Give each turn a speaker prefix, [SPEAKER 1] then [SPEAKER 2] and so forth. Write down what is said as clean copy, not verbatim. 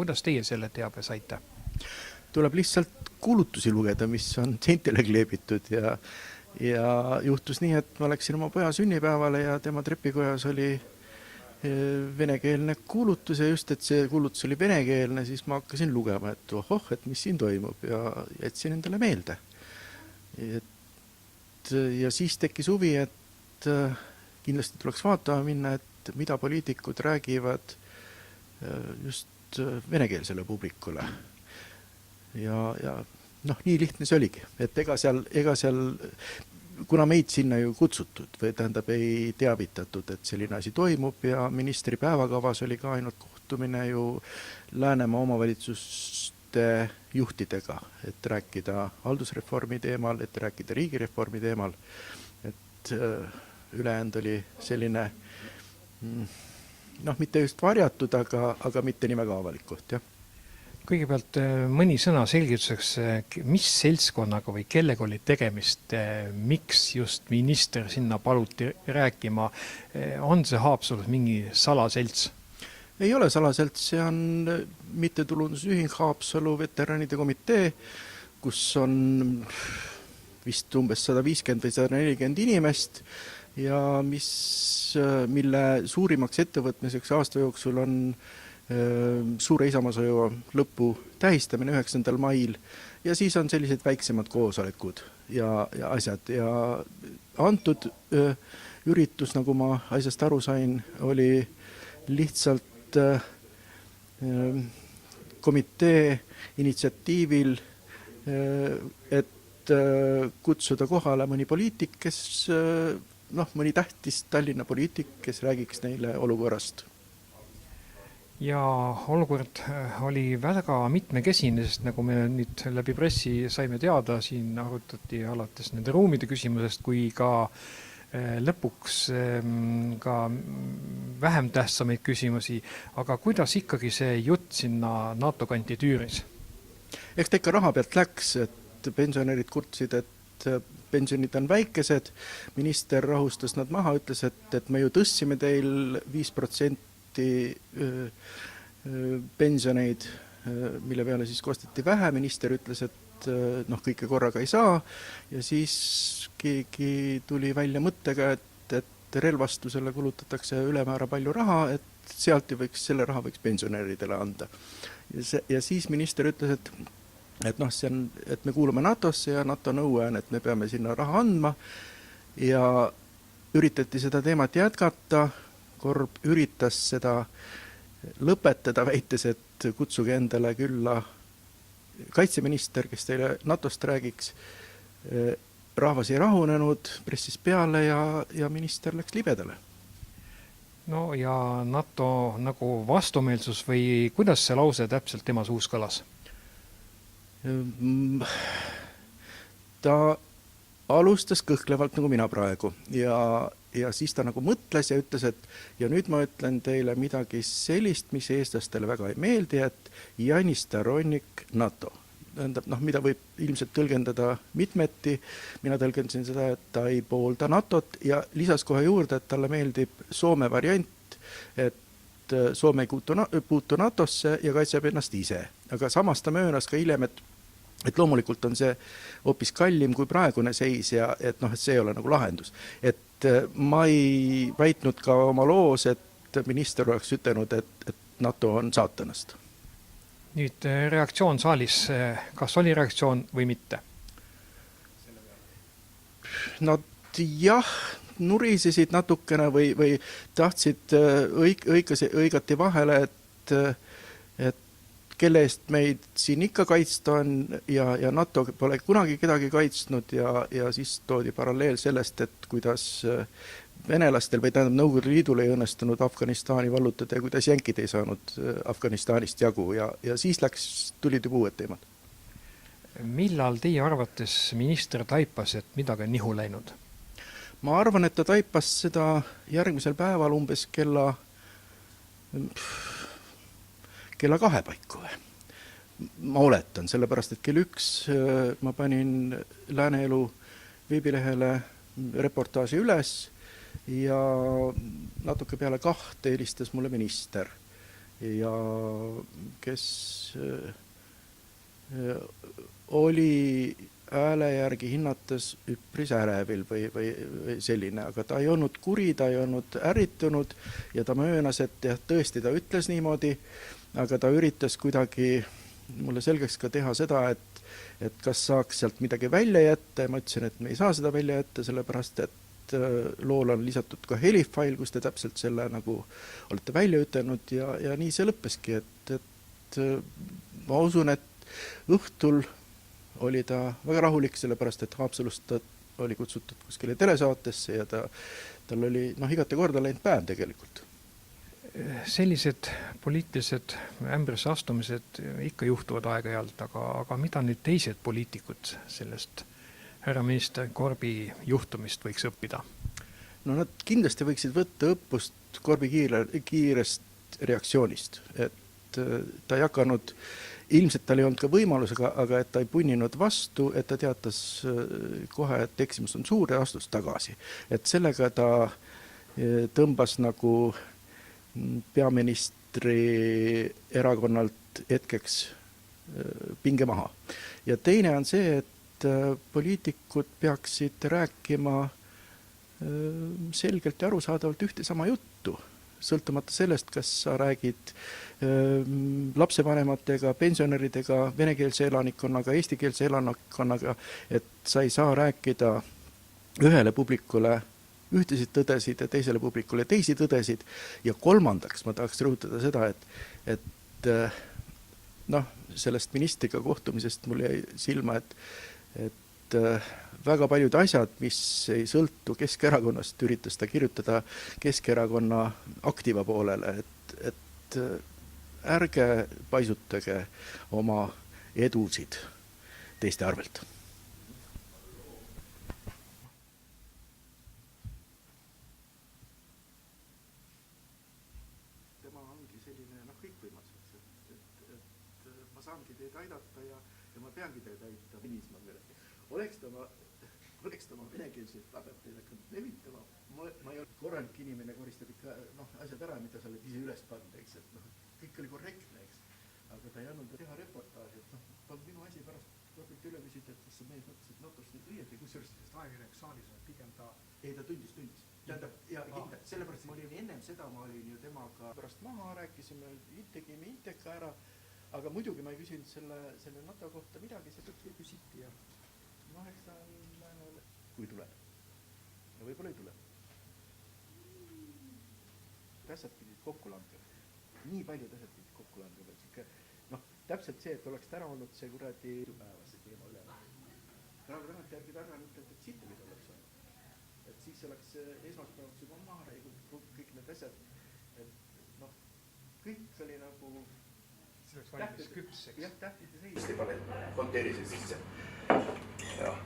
[SPEAKER 1] kuidas teie selle teabe saite?
[SPEAKER 2] Tuleb lihtsalt kuulutusi lugeda, mis on seintele kleebitud ja juhtus nii, et ma läksin oma poja sünnipäevale ja tema trepikojas oli venekeelne kuulutus ja just, et see kuulutus oli venekeelne, siis ma hakkasin lugema, et ohoh, et mis siin toimub ja jätsin endale meelde. Ja siis tekkis huvi, et kindlasti tuleks vaatama minna, et mida poliitikud räägivad just venekeelsele publikule. Ja nii lihtne see oligi, et ega seal kuna meid sinna ju kutsutud või tähendab ei teavitatud, et selline asi toimub ja ministri päevakavas oli ka ainult kohtumine ju Läänemaa omavalitsuste juhtidega, et rääkida haldusreformi teemal, et rääkida riigireformi teemal, et ülejäänud oli selline mitte just varjatud, aga mitte nii väga avalikult, jah.
[SPEAKER 1] Kõigepealt mõni sõna selgituseks, mis seltskonnaga või kellega oli tegemist, miks just minister sinna paluti rääkima, on see Haapsalus mingi salaselts?
[SPEAKER 2] Ei ole salaselts, see on mittetulundusühing Haapsalu veteranide komitee, kus on vist umbes 150 või 140 inimest ja mille suurimaks ettevõtmiseks aasta jooksul on suure Isamaasõja lõpu tähistamine 9. mail ja siis on sellised väiksemad koosolekud ja asjad ja antud üritus, nagu ma asjast aru sain, oli lihtsalt komitee initsiatiivil, et kutsuda kohale mõni poliitik, kes mõni tähtis Tallinna poliitik, kes räägiks neile olukorrast.
[SPEAKER 1] Ja olukord oli väga mitmekesine, sest nagu me nüüd läbi pressi saime teada, siin arutati alates nende ruumide küsimusest kui ka lõpuks ka vähem tähtsamaid küsimusi, aga kuidas ikkagi see jutt sinna NATO kanti tüüris?
[SPEAKER 2] Eks ta ikka raha pealt läks, et pensionärid kurtsid, et pensionid on väikesed, minister rahustas nad maha, ütles, et me ju tõstsime teil 5% pensioneid, mille peale siis kostati vähe, minister ütles, et kõike korraga ei saa ja siis keegi tuli välja mõttega, et relvastusele kulutatakse ülemäära palju raha, et sealt selle raha võiks pensionäridele anda. Ja siis minister ütles, et me kuulume NATOsse ja NATO nõue on, et me peame sinna raha andma ja üritati seda teemat jätkata. Korb üritas seda lõpetada, väites, et kutsuge endale külla kaitseminister, kes teile NATOst räägiks. Rahvas ei rahunenud, pressis peale ja minister läks libedale.
[SPEAKER 1] No ja NATO nagu vastumeelsus või kuidas see lause täpselt tema suus kõlas?
[SPEAKER 2] Ta alustas kõhklevalt nagu mina praegu ja siis ta nagu mõtles ja ütles, et ja nüüd ma ütlen teile midagi sellist, mis eestlastele väga ei meeldi, et Janis Staronik NATO. Tähendab, mida võib ilmselt tõlgendada mitmeti. Mina tõlgendasin seda, et ta ei poolda NATOt ja lisas kohe juurde, et talle meeldib Soome variant, et Soome ei puutu NATOsse ja kaitseb ennast ise. Aga samas ta möönas ka hiljem, et loomulikult on see hoopis kallim kui praegune seis ja et see ei ole nagu lahendus. Et ma ei väitnud ka oma loos, et minister oleks ütelnud, et NATO on saatanast.
[SPEAKER 1] Nüüd reaktsioon saalis, kas oli reaktsioon või mitte?
[SPEAKER 2] Nad jah, nurisesid natukene või tahtsid õigati vahele, et kelle eest meid siin ikka kaitsta on ja NATO pole kunagi kedagi kaitsnud ja siis toodi paralleel sellest, et kuidas venelastel või tähendab Nõukogude Liidul ei õnnestunud Afganistani vallutada ja kuidas jänkid ei saanud Afganistanist jagu ja siis tulid juba uued teemad.
[SPEAKER 1] Millal teie arvates minister taipas, et midagi on nihu läinud?
[SPEAKER 2] Ma arvan, et ta taipas seda järgmisel päeval umbes kella 2 paiku. Ma oletan, sellepärast, et kell 1 ma panin Lääneelu veebilehele reportaaži üles ja natuke peale 2 helistas mulle minister ja kes oli hääle järgi hinnates üpris ärevil või selline, aga ta ei olnud kuri, ta ei olnud ärritunud ja ta möönas, et jah, tõesti ta ütles niimoodi, aga ta üritas kuidagi mulle selgeks ka teha seda, et kas saaks sealt midagi välja jätta ja ma ütlesin, et me ei saa seda välja jätta, sellepärast et lool on lisatud ka helifail, kus te täpselt selle nagu olete välja ütelnud ja nii see lõppeski, et ma usun, et õhtul oli ta väga rahulik, sellepärast et Haapsalust ta oli kutsutud kuskile telesaatesse ja tal oli igati korda läinud päev tegelikult.
[SPEAKER 1] Sellised poliitilised ämbrisse astumised ikka juhtuvad aeg-ajalt, aga mida nüüd teised poliitikud sellest härra minister Korbi juhtumist võiks õppida?
[SPEAKER 2] No nad kindlasti võiksid võtta õppust Korbi kiirest reaktsioonist, et ta ei hakanud, ilmselt tal ei olnud ka võimalus, aga et ta ei punninud vastu, et ta teatas kohe, et eksimus on suur ja astus tagasi. Et sellega ta tõmbas nagu peaministri erakonnalt hetkeks pinge maha. Ja teine on see, et poliitikud peaksid rääkima selgelt ja arusaadavalt ühte sama juttu, sõltumata sellest, kas sa räägid lapsevanematega, pensionäridega, venekeelse elanikkonnaga, eestikeelse elanikkonnaga, et sa ei saa rääkida ühele publikule ühtesid tõdesid ja teisele publikule teisi tõdesid. Ja kolmandaks ma tahaks rõhutada seda, et sellest ministriga kohtumisest mul jäi silma, et väga paljud asjad, mis ei sõltu Keskerakonnast, üritas ta kirjutada Keskerakonna aktiva poolele, et ärge paisutage oma edusid teiste arvelt. Tema ongi selline kõikvõimas, et ma saangi teid aidata ja ma peangi teid aitama. Oleks ta oma venekeelseid tabeteid hakanud levitama, ma ei olnud korralik inimene, koristab ikka asjad ära, mida sa oled ise üles pannud, eks, et kõik oli korrektne, eks, aga ta ei andnud teha reportaaži, et minu asi pärast korralt üle küsida, et kas sa mees mõtles, et notos nüüd õieti, kusjuures sest ajakirjaniku saalis on pigem ta... Ei, ta tundis. Tähendab, ja kindlasti, sellepärast ma olin ennem seda, ma olin ju temaga pärast maha, rääkisime, tegime Inteka ära, aga muidugi ma ei küsinud selle NATO kohta midagi, see küsiti ja eks ta on, kui tuleb. Ja võib-olla ei tule. Tähtsad pidid kokku langema. Nii palju tähtsad pidid kokku langema. Täpselt see, et oleks täna olnud see kuradi päevase teema üle. Praegu tänat järgi targan ütled, et siit mida oleks olnud. Et siis oleks esmaspäevaks juba maha räägitud kõik need asjad. Et kõik oli nagu...
[SPEAKER 1] See oleks valmis küpseks.
[SPEAKER 2] Jah, tähtide seis. Konteeri see sisse. Jah.